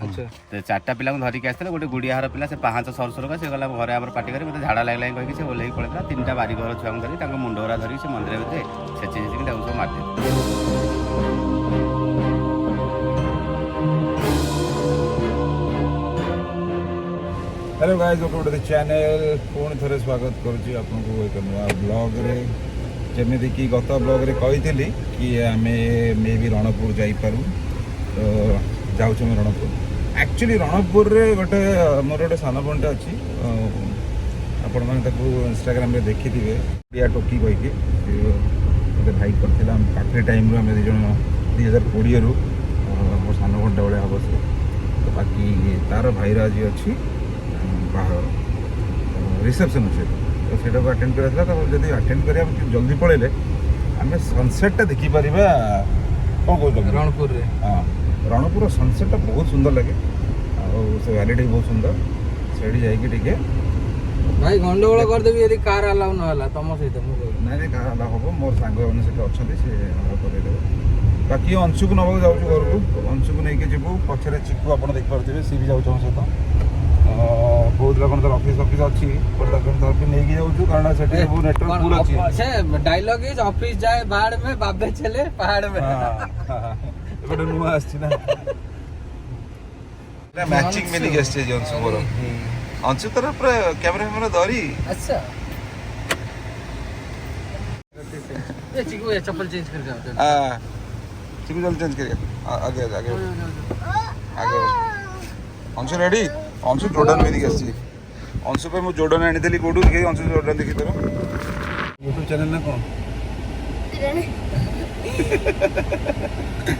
अच्छा चार्टा पिला धरिक आसते गोटे गुड़िया पिला से 5 सर सर से गला घरे आम पार्टी कर मतलब झाड़ा लगे कहीं से ओल्ल पड़ेगा 3टा बारिघर छुआ धरी मुंड गुरा धरिक से मंदिर भितर छेची छेचिक सब मारते। Hello guys welcome to the channel पुणी थे स्वागत करुच्ची आपको एक नुआ ब्लॉग रे जमी कि गत ब्लॉग रे कही कि आम मे भी रणपुर जापरू तो जाऊँ रणपुर एक्चुअली रणपुर रे गोटे मोर गोटे सान भणटे अच्छी आपण मैंने इंस्टाग्राम रे देखी थे या टोकी कहीकि गोटे भाई करते पाखे टाइम आम दिज 2020 रु मोर सान भणटा भाया हम से तो बाकी तार भाईर आज अच्छी रिसेप्शन अच्छे तो सेटा को अटेंड करा था जब अटेंड करा जल्दी पड़े आम सनसेटा देखिपर कौन कह रणपुर रे हाँ रणपुर सनसेटा बहुत सुंदर लगे से वैलीटी बहुत सुंदर से जाइए भाई गंडगोल करदेवी यदि कार अलाउ ना तुम सहित ना कार अलाउ हम मोर सांग मैंने से अच्छा से करदे बाकी अंशु को नवा जाऊँ घर को अंशु को लेकिन जीवु पछे चिकू आप देखिपे सी भी जाऊँ सहित बहुत लोग ऑफिस अच्छी नहीं जाऊँ कारण से नेटवर्क फुल अच्छी डायलॉग इज ऑफिस जाए बाड़ में बाबे चले पहाड़ में एबे नुआ आछिना मैचिंग में नहीं आछे अंशु मोर अंशु तर पूरा कैमरा में धरी अच्छा ये चिकू ये चप्पल चेंज कर जाओ हां चिकू जल्दी चेंज करिए आगे आगे आगे अंशु रेडी अंशु जोर्डन में दिखी अंशु पे मुझे जोर्डन आनी थी कौटू देखी अंशु जोर्डन देखी तेरा यूट्यूब चैनल ना कौन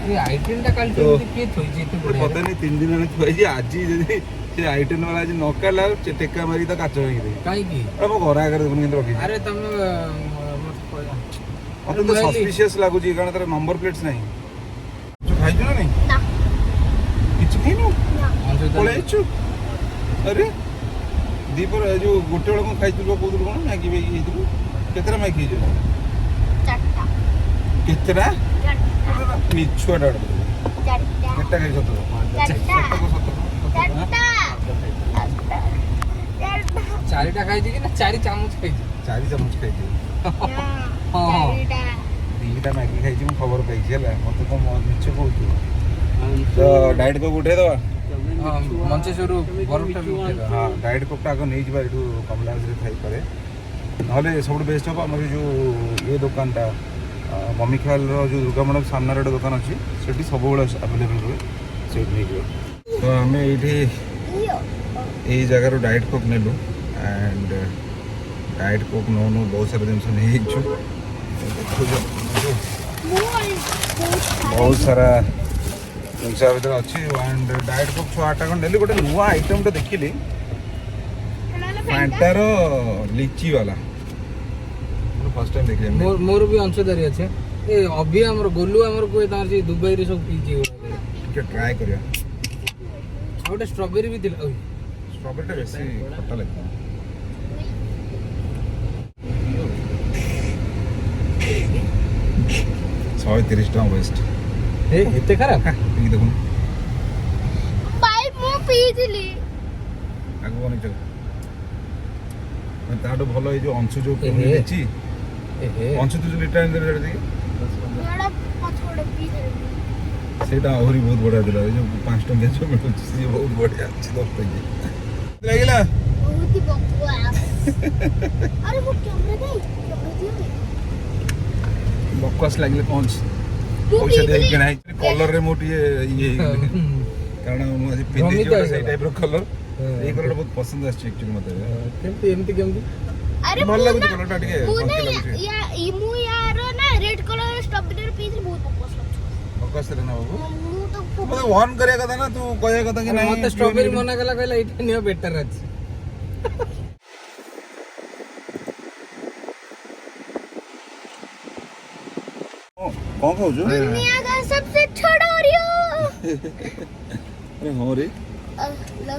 ये आइटम टा कल के थोई जे तो पता नहीं 3 दिन में थोई जे आज जदी से आइटम वाला आज नकाला टेका मारी तो काच रही थी काई की अरे मो घर आगर देखुन केन रखी अरे तुम मत तो सस्पिशियस लागु जी कारण तेरा नंबर प्लेट्स नहीं जो खाइ जो नहीं ना किछ नहीं ना पळे छु अरे दीपर जो गोटे बेला खाई कौन कौन मैगी मैगी केतरा मैगी केतरा मिछुआ केटा खाई चारिटा खाई कि ना 4 चामच खाई 4 चामच खाई हां 2टा मैगी खाई खबर पाई मत तो मिछ कहू तो डाइट को उठे दवा मंचेश्वर हाँ डाइट कोकटा आगे नहीं जा कमला खाई पारे ना सब बेस्ट हम आम जो ये दुकानटा मम्मी ख्याल जो दुर्गा मंडप सामने गोटे दुकान अच्छी से सब आवेलेबल रुए से तो आम ये जगार डाइट कोक नेलु एंड डाइट कोक नौ नौ बहुत सारा जिन नहीं बहुत सारा जिनस भर अच्छी एंड डाइट कोक 6-8 खंड नेली गोटे नुआ आइटमटा देखिली फैंटार लिची वाला फर्स्ट टाइम देखली मोर भी अंशधारी अच्छे ए अभी हमर गोलू हमर को तार जे दुबई रे सब पीजी के ट्राई करिया गोटे स्ट्रॉबेरी भी दिला स्ट्रॉबेरी टा बेसी खट्टा लगता 130 टका वेस्ट ए एते खराब पी देखुन भाई मु पीजिली आगु बनी चल मैं ताडो भलो ए जो अंशु जो पीची अंशु तो जो लिटर अंदर जड़ दी बड़ा पथोड़े पीजिली सेटा औरी बहुत बड़ा दिला जो 5 टका जो मिलु से बहुत बढ़िया अच्छी 10 टका लागला बहुत ही बकवास अरे वो कैमरा नहीं बकवास लागले पहुंच पैसा दे के नाही कलर रे मोटी ये कारण मु आज पिंदी जो सही टाइप रो कलर ये कलर बहुत पसंद आछ एक्चुअली मते केमती अरे भल लागु कलर टा के फंकी लागु या इमु यार ना रेड कलर स्ट्रॉबेरी पीस बहुत बकवास लगछ बकवास रे ना बाबू मु तो मते वन करे कथा ना तू कहे कथा कि नहीं मते स्ट्रॉबेरी मना कला कहला इटे नियो बेटर अछि कौन खाऊ जो दुनिया का सबसे छोटा ओरियो अरे हो रे लो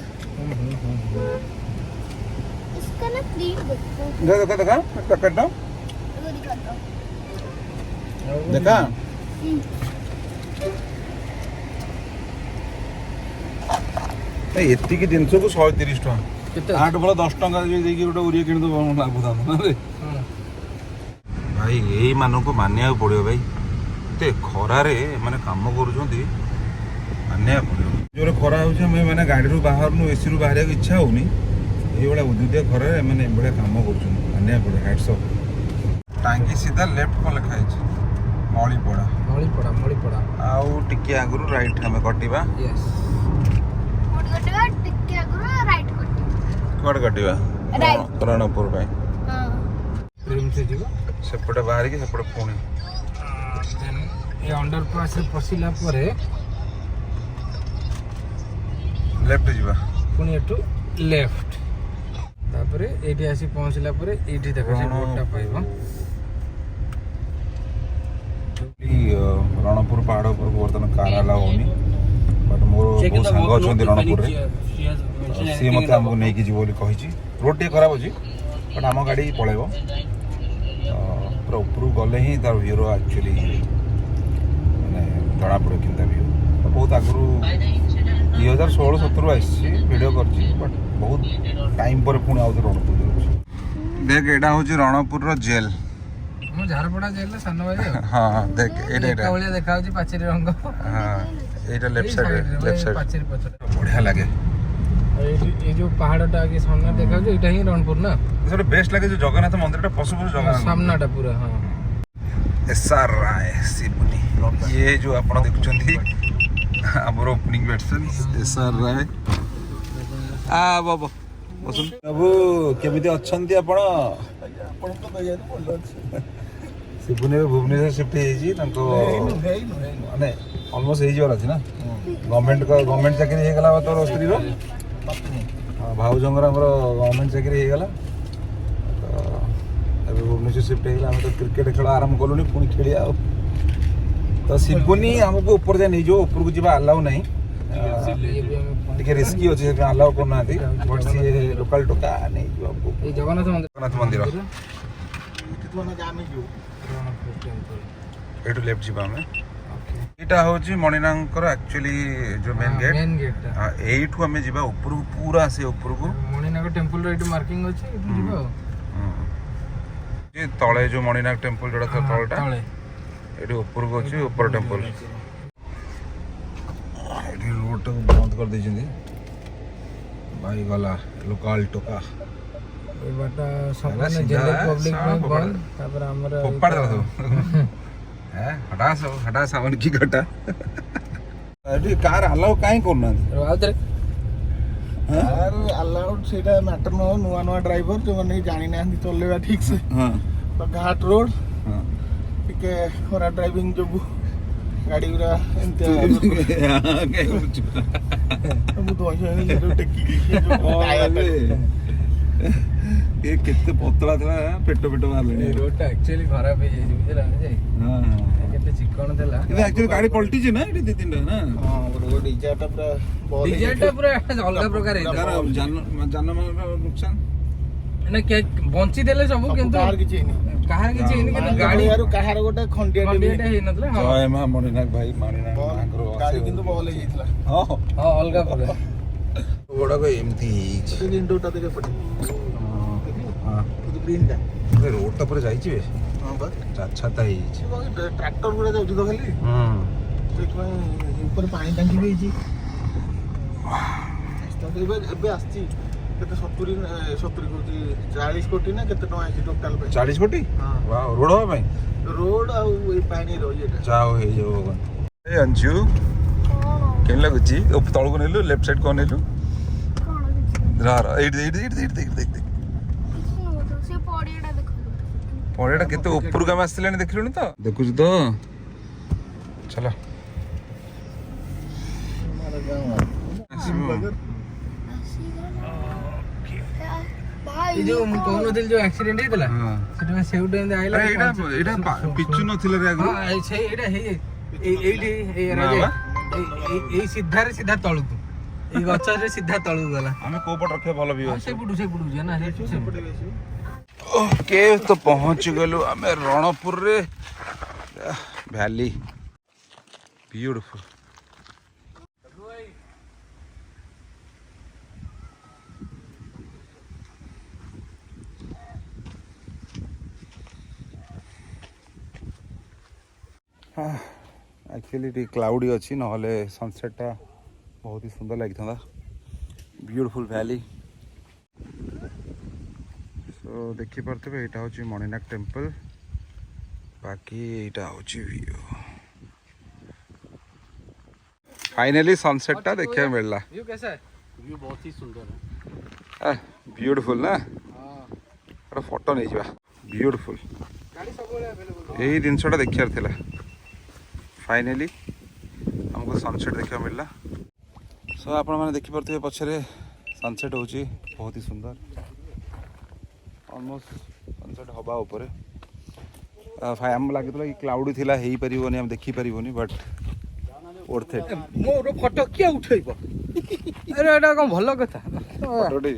इसका ना प्लीज देखो देखा देखा टकटा वो दिखाता हूं देखा ଏତିକି ଜିନିଷକୁ 130 ଟଙ୍କା କେତେ 8 ବଳ 10 ଟଙ୍କା ଦେଇକି ଗୋଟେ ଉରିଆ କିଣିଦେବ ଲାଭ ଥାନ୍ତା ନା ରେ ଭାଇ। ଏଇମାନଙ୍କୁ ମାନିବାକୁ ପଡ଼ିବ ଭାଇ, ଏତେ ଖରାରେ ମାନେ କାମ କରୁଛନ୍ତି, ମାନିବାକୁ ପଡ଼ିବ। ଯୋଉରେ ଖରା ହେଉଛି ଆମେ ମାନେ ଗାଡ଼ିରୁ ବାହାରୁନୁ, ଏସିରୁ ବାହାରିବାକୁ ଇଚ୍ଛା ହେଉନି, ଏଇଭଳିଆ ଉଦୁଦିଆ ଖରାରେ ମାନେ ଏଭଳିଆ କାମ କରୁଛନ୍ତି, ମାନିବାକୁ ପଡ଼ିବ। Hats of. ଟାଙ୍ଗି ସିଧା ଲେଫ୍ଟ କ'ଣ ଲେଖା ହେଇଛି? ମଳିପଡ଼ା। ମଳିପଡ଼ା ଆଉ ଟିକେ ଆଗରୁ ରାଇଟ୍ ଆମେ କଟିବା। ୟେସ୍। କଟିବା ଟିକେ ଆଗରୁ ରାଇଟ୍ କଟିବା। କୁଆଡ଼େ କଟିବା? Right. ରଣପୁର ପାଇଁ। ହଁ ରିମ୍ସ ଯିବ। ସେପଟେ ବାହାରିକି ସେପଟେ ପୁଣି ଏ ଅଣ୍ଡରପାସରେ ପଶିଲା ପରେ ଲେଫ୍ଟ ଯିବା। ପୁଣି ଏଠୁ ଲେଫ୍ଟ, ତାପରେ ଏଇଠି ଆସି ପହଞ୍ଚିଲା ପରେ ଏଇଠି ଦେଖ ସେ ରୋଡଟା ପାଇବ। ରଣପୁର ପାହାଡ଼ ଉପରକୁ ବର୍ତ୍ତମାନ କାର ଆଲାଉ ହେଉନି, ବଟ୍ ମୋର ବହୁତ ସାଙ୍ଗ ଅଛନ୍ତି ରଣପୁରରେ, ସିଏ ମୋତେ ଆମକୁ ନେଇକି ଯିବ ବୋଲି କହିଛି। ରୋଡ଼ ଟିକେ ଖରାପ ଅଛି ବଟ୍ ଆମ ଗାଡ଼ି ପଳେଇବ। ପୁରା ଉପରକୁ ଗଲେ ହିଁ ତାର ଭିୟୁର ଆକ୍ଚୁଆଲି ମାନେ ଜଣାପଡ଼ିବ କେନ୍ତା ଭିୟୁ। ବହୁତ ଆଗରୁ 2016-17 ଆସିଛି, ଭିଡ଼ିଓ କରିଛି, ବଟ୍ ବହୁତ ଟାଇମ୍ ପରେ ପୁଣି ଆଉ ଥରେ ରଣପୁର ଯାଉଛି। ଦେଖ ଏଇଟା ହେଉଛି ରଣପୁରର ଜେଲ୍। ମୁଁ ଝାରପଡ଼ା ଜେଲରେ ସାନ ଭାଇ ଆଉ। ହଁ ଦେଖ ଏଇଟା ଏକା ଭଳିଆ ଦେଖାଯାଉଛି ପାଚେରୀ ରଙ୍ଗ। ହଁ ଏଇଟା ଲେଫ୍ଟ ସାଇଡ୍ ପାଚେରୀ ପଛରେ ବଢ଼ିଆ ଲାଗେ। ଏଇ ଯୋଉ ପାହାଡଟା ଆगे ସାମ୍ନା ଦେଖାଯାଉଛି, ଏଇଟା ହିଁ ରଣପୁର ନା। ସେଟା ବେଷ୍ଟ ଲାଗେ ଯୋଉ ଜଗନ୍ନାଥ ମନ୍ଦିରଟା ପଶୁ ପଶୁ ଜଗନ୍ନାଥ ସାମ୍ନାଟା ପୁରା। ହଁ SR ରାୟ ଶିବୁନି, ଇଏ ଯୋଉ ଆପଣ ଦେଖୁଛନ୍ତି ଆମର ଓପନିଂ ବ୍ୟାଟ୍ସମ୍ୟାନ୍ SR ରାୟ। ବାବୁ ବସନ୍ତୁ। ବାବୁ କେମିତି ଅଛନ୍ତି ଆପଣ? ଶିବୁନି ଏବେ ଭୁବନେଶ୍ୱର ସିଫ୍ଟ ହେଇଯାଇଛି, ତାଙ୍କ ମାନେ ଅଲମୋଷ୍ଟ ହେଇଯିବାର ଅଛି ନା। ଗଭର୍ଣ୍ଣମେଣ୍ଟ ଚାକିରି ହେଇଗଲା ତୋର ସ୍ତ୍ରୀର, ଭାଉଜଙ୍କର ଆମର ଗଭର୍ଣ୍ଣମେଣ୍ଟ ଚାକିରି ହେଇଗଲା, ତ ଏବେ ଭୁବନେଶ୍ୱର ସିଫ୍ଟ ହେଇଗଲା। ଆମେ ତ କ୍ରିକେଟ ଖେଳ ଆରମ୍ଭ କଲୁଣି, ପୁଣି ଖେଳିବା ଆଉ। ତ ଶିବୁନି ଆମକୁ ଉପରେ ଯାଇ ନେଇଯିବ, ଉପରକୁ ଯିବା ଆଲାଉ ନାହିଁ, ଟିକେ ରିସ୍କି ଅଛି, ସେଥିପାଇଁ ଆଲାଉ କରୁନାହାନ୍ତି, ବଟ୍ ସିଏ ଲୋକାଲ ଟୋକା ନେଇଯିବ ଆମକୁ। ଏଇ ଜଗନ୍ନାଥ ମନ୍ଦିର ଟେମ୍ପଲ। ଏଇଠୁ ଲେଫ୍ଟ ଯିବା ଆମେ। ଏଇଟା ହେଉଛି ମଣିନାଙ୍କର ଆକ୍ଚୁଆଲି ଯୋଉ ମେନ୍ ଗେଟ୍। ମେନ୍ ଗେଟ୍ଟା ଏଇଠୁ ଆମେ ଯିବା ଉପରକୁ, ପୁରା ସେ ଉପରକୁ। ମଣିନାଗ ଟେମ୍ପଲର ଏଇଠି ମାର୍କିଂ ଅଛି, ଏଇଠୁ ଯିବା ଆଉ। ତଳେ ଯୋଉ ମଣିନାଗ ଟେମ୍ପଲ ଯୋଉଟା ତଳଟା, ତଳେ ଏଠି ଉପରକୁ ଅଛି, ଉପର ଟେମ୍ପଲ। ଏଠି ରୋଡଟାକୁ ବନ୍ଦ କରିଦେଇଛନ୍ତି ଭାଇ, ଗଲା ଲୋକାଲ ଟୋକା। ଏଇ ବାଟା ହେଲା ସବୁ ସିଧା, ଜେନେରାଲ ପବ୍ଲିକ ପାଇଁ ସବୁ ବନ୍ଦ। ତାପରେ ଆମର ଫୋପାଡ଼ି ଦେବା ସବୁ। ହଟା ସାମାନ କି ଘଟା। ଏଠି କାର ଆଲାଉ କାହିଁ କରୁନାହାନ୍ତି? ଆଉଥରେ କାର ଆଲାଉଡ୍ ସେଇଟା ମ୍ୟାଟର ନୁହଁ। ନୂଆ ନୂଆ ଡ୍ରାଇଭର ଯୋଉମାନେ କି ଜାଣିନାହାନ୍ତି ଚଲେଇବା ଠିକ ସେ, ତ ଘାଟ ରୋଡ ଟିକେ ଖରାପ ଡ୍ରାଇଭିଂ ଯୋଗୁ ଗାଡି ଗୁରା ଏମିତି ମୁଁ ଟେକିକି ଏ କେତେ ପତଳା ଥିଲା, ପେଟ ବାହାରିଲାଣି। ଏଇ ରୋଡଟା ଆକ୍ଚୁଆଲି ଖରାପ ହେଇଯାଇଛି, ବୁଝିଲା ଯେ କେତେ ଚିକଣ ଥିଲା। କିନ୍ତୁ ଆକ୍ଚୁଆଲି ଗାଡି ପଲଟିଛି ନା ଏଠି 2-3ଟା ନା। ରୋଡ ଡିଜାଟା ପୁରା ଡିଜାଇନଟା ପୁରା ଅଲଗା ପ୍ରକାର ହେଇଥିଲା। ଯାନମାନଙ୍କର ନୁକସାନ ନା ବଞ୍ଚି ଦେଲେ ସବୁ, କିନ୍ତୁ କାହାର କିଛି ହେଇନି। କାହାର କିଛି ହେଇନି, କିନ୍ତୁ ଗାଡି କାହାର ଗୋଟେ ଖଣ୍ଡିଆଟେ ବି ହେଇନଥିଲା। ହଁ ଜୟ ମା ମଣିନାଗ ଭାଇ, ମଣିନାଗ ମାଙ୍କର ଗାଡି କିନ୍ତୁ ବହଲ ହେଇଯାଇଥିଲା। ହଁ ହଁ ଅଲଗା ପ୍ରକାର। ଗୁଡାକ ଏମିତି ହେଇଛି। ୱିଣ୍ଡୋଟା ଦେଖେ ପଟେ ଗ୍ରୀନଟା ରୋଡଟା ପୁରା ଯାଇଛି ବେ, ହଁ ବା ଛାତା ହେଇଯାଇଛି। ଟ୍ରାକ୍ଟର ଗୁଡା ଯାଉଛି ତ ଖାଲି, ସେଇଥିପାଇଁ ଉପରେ ପାଣି ଟାଙ୍କି ବି ହେଇଛି। ଏବେ ଆସିଛି କେତେ 70 କହୁଛି 40 କୋଟି ନା କେତେ ଟଙ୍କା ହେଇଛି ଟୋଟାଲ ପାଇଁ। 40 କୋଟି ରୋଡ ହବା ପାଇଁ, ରୋଡ ଆଉ ଏଇ ପାଣିର ଇଏଟା। ଯାଅ ହେଇଯାଉ ଭଗବାନ। ଏ ଅଂଶୁ କେମିତି ଲାଗୁଛି? ତଳକୁ ନେଲୁ, ଲେଫ୍ଟ ସାଇଡ୍ କ'ଣ ନେଲୁ? ଏଇଠି ପଡ଼ିଆଟା କେତେ ଉପରକୁ ଆମେ ଆସିଲାଣି, ଦେଖିଲୁଣି ତ? ଦେଖୁଛୁ ତ, ଚାଲ। ଏଇ ଯୋଉ ମୁଁ କହୁନଥିଲି ଯୋଉ ଆକ୍ସିଡେଣ୍ଟ ହେଇଥିଲା, ସେଟା ସେଇଠୁ ଏମିତି ଆଇଲା। ଏଇଟା ପିଚୁ ନଥିଲା ରେ ଆଗରୁ। ଏଇଟା ଏଇଠି ଏଇ ସିଧାରେ ସିଧା ତଳକୁ, ଏଇ ଗଛରେ ସିଧା ତଳକୁ ଗଲା। ଆମେ କୋଉ ପଟ ରଖିବା ଭଲ ବି ଅଛି? ସେପଟୁ ଯିବା ନା, ସେପଟେ ଓକେ, ତ ପହଞ୍ଚି ଗଲୁ ଆମେ ରଣପୁରରେ। Valley beautiful. Actually T cloudy अच्छी ना सनसेटा बहुत ही सुंदर लगी था ब्यूटीफुल वैली सो देखी पारे यहाँ हूँ मणिनाग टेम्पल बाकी यहाँ हूँ व्यू फाइनली सनसेटा देखा मिलला व्यू कैसा है? व्यू बहुत ही सुंदर है ब्यूटीफुल ना गोटे फोटो नहीं जा ब्यूटीफुल गाड़ी सब अवेलेबल यही जिनसा देखार थिला फाइनली हमको सनसेट देखा मिलला सो आपण मैंने देखिपे पछरे सनसेट हो बहुत ही सुंदर ऑलमोस्ट सनसेट हवा उपर आम लगे कि क्लाउडी थिला हेई परिबोनी हम देखि परिबोनी बट वर्थ इट मोर फोटो किए उठेब अरे एटा कौन भल कथा फोटोटी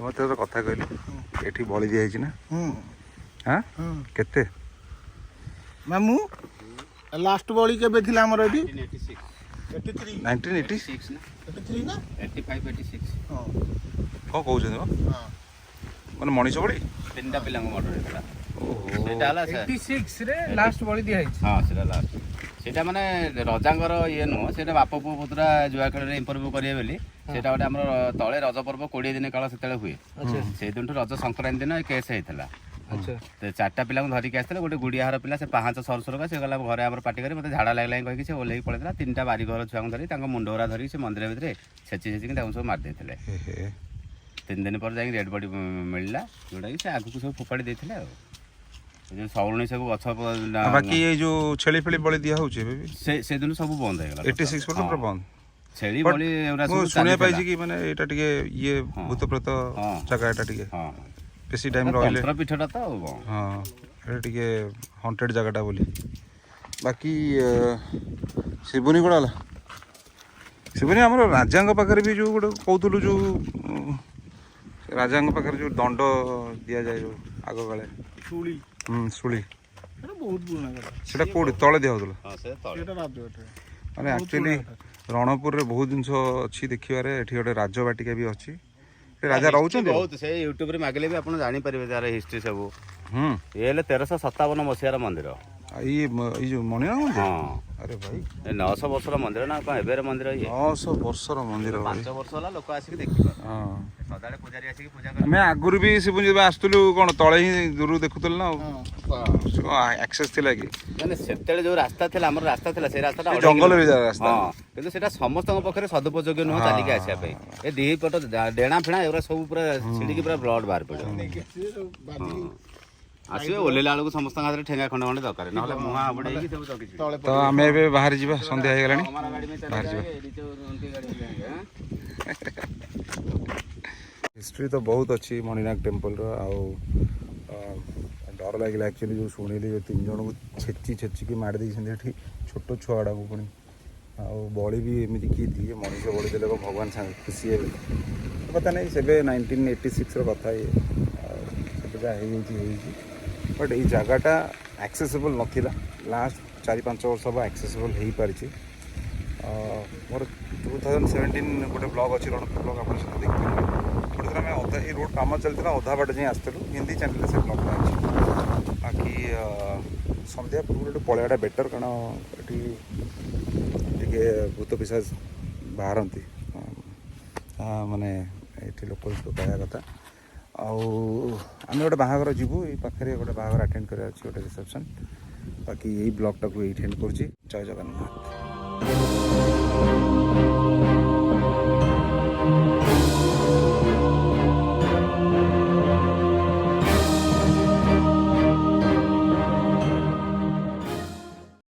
मत कथा कहलु एठी बळी दिया है ना हाँ केते मामू लास्ट बॉली केबे थिला हमर एठी 1986 1986 83 ना 85 86 हां कौन कहते हां मैंने मनीष बड़ी तीनटा पिलांग मर्डर हेतला ओहो सेटा हला सर 86 रे लास्ट बॉडी दिया है हाँ सेटा लास्ट सेटा माने रजांगर ये नुह सेटा बाप पु पुतरा जुआ खेल इंटरव्यू करिए बोली सेटा गोटे हमर तळे रज पर्व 20 दिन काल सेतेले हुए अच्छा से दिन रज संक्रांति दिन केस हेतला अच्छा तो चार्टा पिला धरिक आसते गोटे गुड़ियाहार पिला से पाँच सरसरका से गला घरे आम पार्टी कर मत झाड़ा लगला कहीं से ओल्ल पड़ेगा तीन बारिघर छुआ धरी मुंडरा धरिक से मंदिर भितर छेची छेचिक सब मारिदे 3 दिन पर रेड बॉडी मिलला जोटा कि आगू सब फोपाड़ी देते जो सौरणी सब गछ बाकी ये जो छेली फेली बळी दिया होचे से दिन सब बंद हो गला 86% पूरा बंद छेली But बड़ी एवरा मो सब सुने पाई छी कि माने एटा टिके ये हाँ। भूत प्रेत हाँ। जगह एटा टिके हां बेसी टाइम रहले तंत्र पीठटा तो हां एटा टिके हॉन्टेड जगहटा बोली बाकी शिवनी कोडाला शिवनी हमर राजांग पाखरे भी जो गोटे कहतलु जो राजांग पाखरे जो दंड दिया जाए जो आगो काले सुली सुली एटा बहुत पुराना कथा सेटा कोड तळे दिया होतला हां से तळे एटा राजवाटे माने एक्चुअली रणपुर रे बहुत जिनस अच्छी देखिबारे एठी गोटे राजबाटिका भी अच्छी राजा रहउछन बहुत से यूट्यूब रे मागले भी आपण जानि परिबे तार हिस्ट्री सब ये ये 1357 मसीहार मंदिर जो मणिनाग मंदिर हाँ अरे भाई 900 वर्षर मंदिर ना कौन एबेर मंदिर ये 900 वर्षर मंदिर भाई 5 वर्ष होला लोक आसिक देखि हाँ सदाळे पुजारी आसिक पूजा कर मैं आगुरी भी शिवजी आसुलु कौन तले ही दूर देखुल ना एक्सेस थिला कि माने सेतेले जो रास्ता थिला हमर रास्ता थिला से रास्ताटा जंगल भी रास्ता हां किंतु सेटा समस्त पखरे सदुपयोग्य नुह चालिक आसिया पे ए दी पट डेणा फेणा एवरा सब पूरा छिड़ी की पूरा ब्लड बाहर पड़ो आसिबे ओलेला आलू समस्त हाथ रे ठेंगा खंड खंड दरकार नहले मुहा बडे की सब जगी तो आम ए बाहर जीवा संध्या हो गलानी हमारा गाड़ी में बाहर चले जीवा नीचे उनकी गाड़ी में जाएंगे हिस्ट्री तो बहुत अच्छी मणिनाग टेम्पल डर लगे एक्चुअली जो शुणिली जो 3 जन को छेची छेचिकी मार देती छोट छुआड़ा को पुणी बड़ी भी एमती किए दिए मनीष बड़ी देले भगवान सागे खुशी है पता नहीं से 1986 कथा ये बट ये जगहटा एक्सेसिबल नाला लास्ट 4-5 वर्ष हम एक्सेसिबल हो पारी मोर 2017 गोटे ब्लॉग अच्छी रणपुर ब्लॉग आप देखते गोटे आम अधा ये रोड कम चलता अधा बाट जाए आसलु हिंदी चैनल से ब्लॉगटा अच्छी बाकी सन्ध्या पूर्व पलैया बेटर कारण ये भूत पिशाच बाहरती माने ये लोक कहया कथा आम गोटे बाहागर जीवु ये पाखे गोटे बाहागर अटेंड कर गोटे रिसेप्शन बाकी यही ब्लॉगटा को ये एंड कर जय जगन्नाथ।